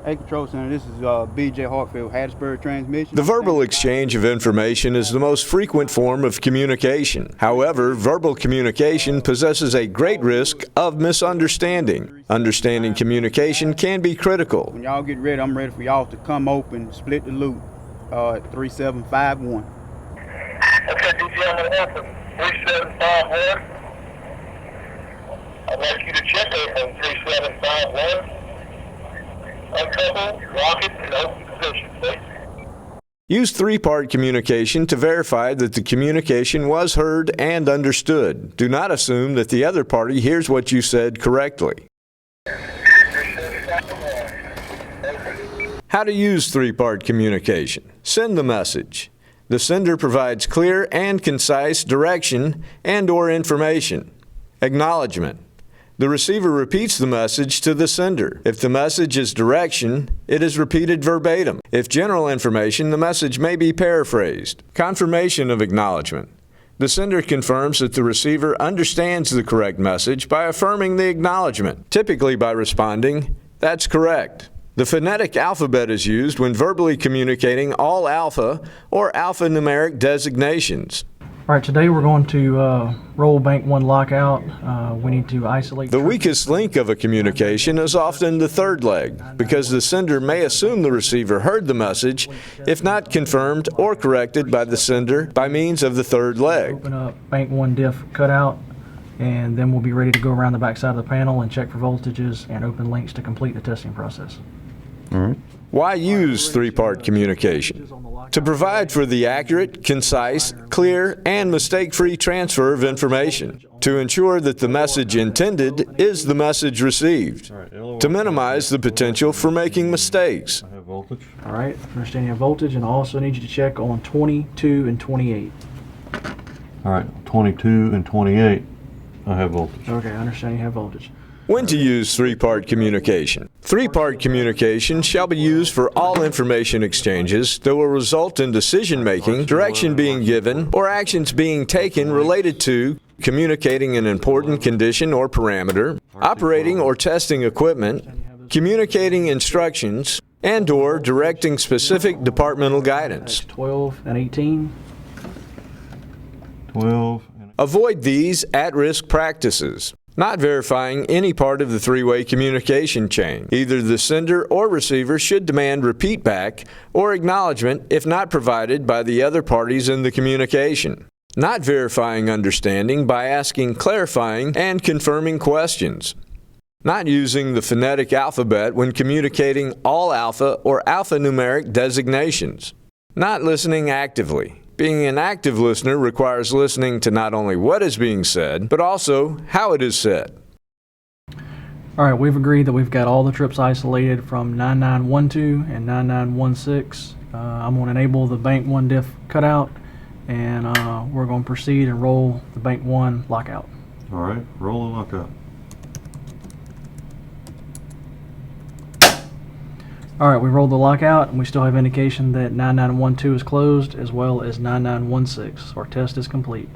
Hey, Control Center, this is B.J. Hartfield, Hattiesburg Transmission. The verbal exchange of information is the most frequent form of communication. However, verbal communication possesses a great risk of misunderstanding. Understanding communication can be critical. When y'all get ready, I'm ready for y'all to come open, split the loop at 3751. Okay, DJ, I'm going to open 3751. I'd like you to check open 3751. Uncouple, lock it, and open position, please. Use three-part communication to verify that the communication was heard and understood. Do not assume that the other party hears what you said correctly. How to use three-part communication. Send the message. The sender provides clear and concise direction and/or information. Acknowledgement. The receiver repeats the message to the sender. If the message is direction, it is repeated verbatim. If general information, the message may be paraphrased. Confirmation of acknowledgement. The sender confirms that the receiver understands the correct message by affirming the acknowledgement, typically by responding, "That's correct." The phonetic alphabet is used when verbally communicating all alpha or alphanumeric designations. All right, today we're going to roll Bank 1 lockout. We need to isolate. The weakest link of a communication is often the third leg, because the sender may assume the receiver heard the message, if not confirmed or corrected by the sender by means of the third leg. Open up Bank 1 diff cutout, and then we'll be ready to go around the back side of the panel and check for voltages and open links to complete the testing process. All right. Why use three-part communication? To provide for the accurate, concise, clear, and mistake-free transfer of information. To ensure that the message intended is the message received. To minimize the potential for making mistakes. I have voltage. All right, understand your voltage, and I also need you to check on 22 and 28. All right, 22 and 28, I have voltage. Okay, I understand you have voltage. When to use three-part communication. Three-part communication shall be used for all information exchanges that will result in decision-making, direction being given, or actions being taken related to communicating an important condition or parameter, operating or testing equipment, communicating instructions, and/or directing specific departmental guidance. 12 and 18. 12. Avoid these at-risk practices. Not verifying any part of the three-way communication chain. Either the sender or receiver should demand repeat back or acknowledgement if not provided by the other parties in the communication. Not verifying understanding by asking clarifying and confirming questions. Not using the phonetic alphabet when communicating all alpha or alphanumeric designations. Not listening actively. Being an active listener requires listening to not only what is being said, but also how it is said. All right, we've agreed that we've got all the trips isolated from 9912 and 9916. I'm going to enable the Bank 1 diff cutout, and we're going to proceed and roll the Bank 1 lockout. All right, roll the lockout. All right, we rolled the lockout, and we still have indication that 9912 is closed, as well as 9916. Our test is complete.